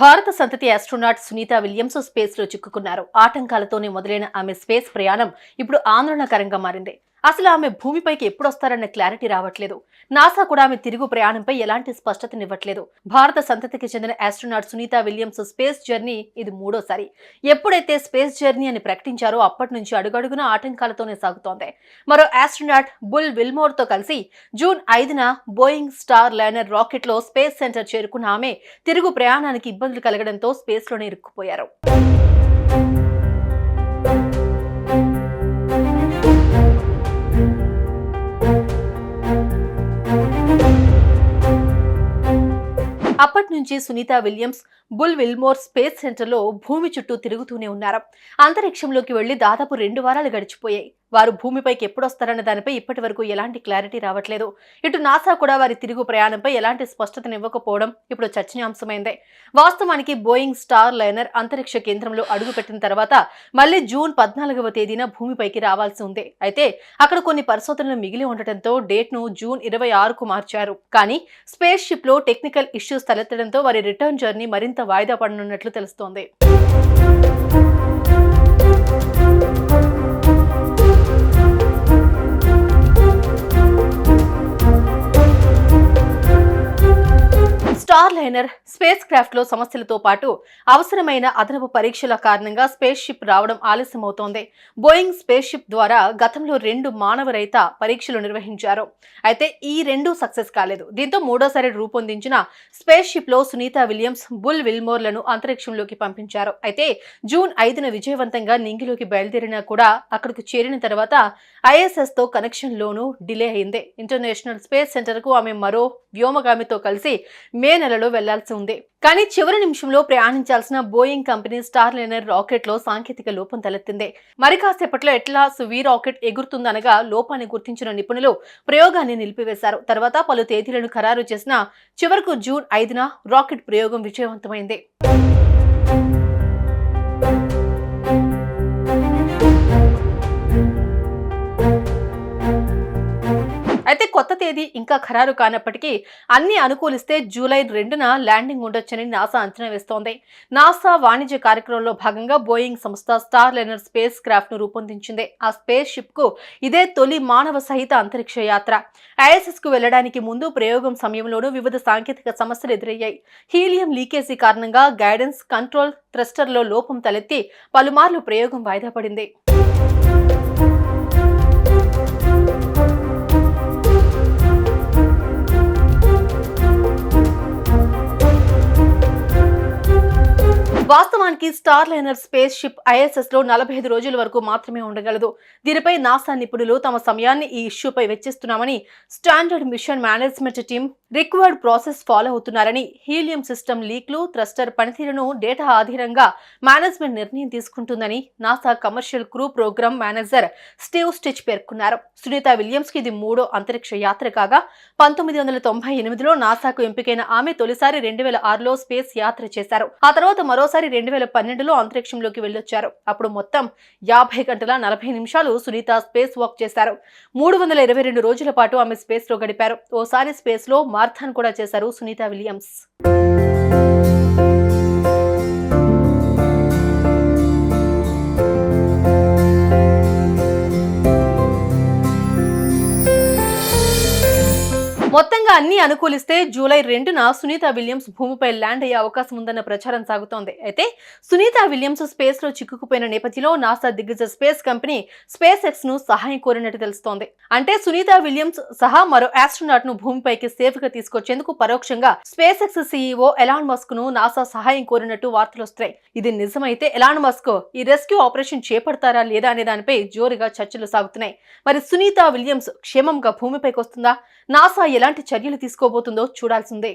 భారత సంతతి astronaut Sunita Williams space లో చిక్కుకున్నారు. ఆటంకాలతోనే మొదలైన ఆమె స్పేస్ ప్రయాణం ఇప్పుడు ఆందోళనకరంగా మారింది. అసలు ఆమె భూమిపైకి ఎప్పుడొస్తారన్న క్లారిటీ రావట్లేదు. నాసా కూడా ఆమె తిరుగు ప్రయాణంపై ఎలాంటి స్పష్టతనివ్వట్లేదు. భారత సంతతికి చెందిన astronaut Sunita Williams space journey ఇది మూడోసారి. ఎప్పుడైతే స్పేస్ జర్నీ అని ప్రకటించారో అప్పటి నుంచి అడుగడుగున ఆటంకాలతోనే సాగుతోంది. మరో ఆస్ట్రోనాట్ బుల్ విల్మోర్ తో కలిసి జూన్ 5న బోయింగ్ స్టార్ లైనర్ రాకెట్ లో స్పేస్ సెంటర్ చేరుకున్న ఆమె తిరుగు ప్రయాణానికి ఇబ్బందులు కలగడంతో స్పేస్ లోనే ఇరుక్కుపోయారు. అప్పటి నుంచి సునీత విలియమ్స్ బుల్ విల్మోర్ స్పేస్ సెంటర్లో భూమి చుట్టూ తిరుగుతూనే ఉన్నారు. అంతరిక్షంలోకి వెళ్లి దాదాపు 2 వారాలు గడిచిపోయాయి. వారు భూమిపైకి ఎప్పుడొస్తారన్న దానిపై ఇప్పటి వరకు ఎలాంటి క్లారిటీ రావట్లేదు. ఇటు నాసా కూడా వారి తిరుగు ప్రయాణంపై ఎలాంటి స్పష్టతనివ్వకపోవడం ఇప్పుడు చర్చనీయాంశమైంది. వాస్తవానికి బోయింగ్ స్టార్ లైనర్ అంతరిక్ష కేంద్రంలో అడుగుపెట్టిన తర్వాత మళ్లీ జూన్ 14వ తేదీన భూమిపైకి రావాల్సి ఉంది. అయితే అక్కడ కొన్ని పరిశోధనలు మిగిలి ఉండటంతో డేట్ ను జూన్ 26కు మార్చారు. కానీ స్పేస్ షిప్ లో టెక్నికల్ ఇష్యూస్ తలెత్తడంతో వారి రిటర్న్ జర్నీ మరింత వాయిదా పడనున్నట్లు తెలుస్తోంది. స్టార్ లైనర్ స్పేస్ క్రాఫ్ట్ లో సమస్యలతో పాటు అవసరమైన అదనపు పరీక్షల కారణంగా స్పేస్ షిప్ రావడం ఆలస్యమవుతోంది. బోయింగ్ స్పేస్ షిప్ ద్వారా గతంలో 2 మానవరహిత పరీక్షలు నిర్వహించారు. అయితే ఈ 2 సక్సెస్ కాలేదు. దీంతో మూడోసారి రూపొందించిన స్పేస్ షిప్ లో సునీత విలియమ్స్ బుల్ విల్మోర్లను అంతరిక్షంలోకి పంపించారు. అయితే జూన్ 5న విజయవంతంగా నింగిలోకి బయలుదేరినా కూడా అక్కడికి చేరిన తర్వాత ISS తో కనెక్షన్ లోనూ డిలే అయింది. ఇంటర్నేషనల్ స్పేస్ సెంటర్ కు ఆమె మరో వ్యోమగామితో కలిసి మే నెలలో వెళ్లాల్సి ఉంది. కానీ చివరి నిమిషంలో ప్రయాణించాల్సిన Boeing company Starliner rocket లో సాంకేతిక లోపం తలెత్తింది. మరి కాసేపట్లో ఎట్లా వి రాకెట్ ఎగురుతుందనగా లోపాన్ని గుర్తించిన నిపుణులు ప్రయోగాన్ని నిలిపివేశారు. తర్వాత పలు తేదీలను ఖరారు చేసిన చివరకు జూన్ 5న రాకెట్ ప్రయోగం విజయవంతమైంది. అయితే కొత్త తేదీ ఇంకా ఖరారు కానప్పటికీ అన్ని అనుకూలిస్తే జూలై 2న ల్యాండింగ్ ఉండొచ్చని నాసా అంచనా వేస్తోంది. నాసా వాణిజ్య కార్యక్రమంలో భాగంగా బోయింగ్ సంస్థ స్టార్ లైనర్ స్పేస్ క్రాఫ్ట్ ను రూపొందించింది. ఆ స్పేస్ షిప్ కు ఇదే తొలి మానవ సహిత అంతరిక్ష యాత్ర. ISS కు వెళ్లడానికి ముందు ప్రయోగం సమయంలోనూ వివిధ సాంకేతిక సమస్యలు ఎదురయ్యాయి. హీలియం లీకేజీ కారణంగా గైడెన్స్ కంట్రోల్ థ్రస్టర్ లో లోపం తలెత్తి పలుమార్లు ప్రయోగం వాయిదా పడింది. వాస్తవానికి star liner space ship ISS లో 45 రోజుల వరకు మాత్రమే ఉండగలదు. దీనిపై నాసా నిపుణులు తమ సమయాన్ని ఈ ఇష్యూపై వెచ్చిస్తున్నామని, standard mission management team required process follow అవుతున్నారని, హీలియం సిస్టమ్ లీక్లు థ్రస్టర్ పనితీరును డేటా ఆధారంగా మేనేజ్మెంట్ నిర్ణయం తీసుకుంటుందని NASA commercial crew programme manager Steve Stich పేర్కొన్నారు. సునీత విలియమ్స్ కి ఇది 3వ అంతరిక్ష యాత్ర కాగా 1998లో నాసాకు ఎంపికైన ఆమె తొలిసారి 2006లో స్పేస్ యాత్ర చేశారు. ఆ తర్వాత మరోసారి 2012లో అంతరిక్షంలోకి వెళ్లొచ్చారు. అప్పుడు మొత్తం 50 గంటల 40 నిమిషాలు సునీత స్పేస్ వాక్ చేశారు. 322 రోజుల పాటు ఆమె స్పేస్ లో గడిపారు. ఓసారి స్పేస్ లో మారథాన్ కూడా చేశారు సునీత విలియమ్స్. మొత్తంగా అన్ని అనుకూలిస్తే జూలై 2న సునీత విలియమ్స్ భూమిపై ల్యాండ్ అయ్యే అవకాశం ఉందన్న ప్రచారం సాగుతోంది. అయితే సునీత విలియమ్స్ స్పేస్ లో చిక్కుకుపోయిన నేపథ్యంలో నాసా దిగ్గజ స్పేస్ కంపెనీ స్పేస్ ఎక్స్ ను సహాయం కోరినట్టు తెలుస్తోంది. అంటే సునీత విలియమ్స్ సహా మరో ఆస్ట్రోనాట్ ను భూమిపైకి సేఫ్ గా తీసుకొచ్చేందుకు పరోక్షంగా space X CEO Elon Musk ను నాసా సహాయం కోరినట్టు వార్తలు వస్తున్నాయి. ఇది నిజమైతే ఎలాన్ మస్క్ ఈ రెస్క్యూ ఆపరేషన్ చేపడతారా లేదా అనే దానిపై జోరుగా చర్చలు సాగుతున్నాయి. మరి సునీత విలియమ్స్ క్షేమంగా భూమిపైకి వస్తుందా? నాసా ఎలాంటి చర్యలు తీసుకోబోతుందో చూడాల్సిందే.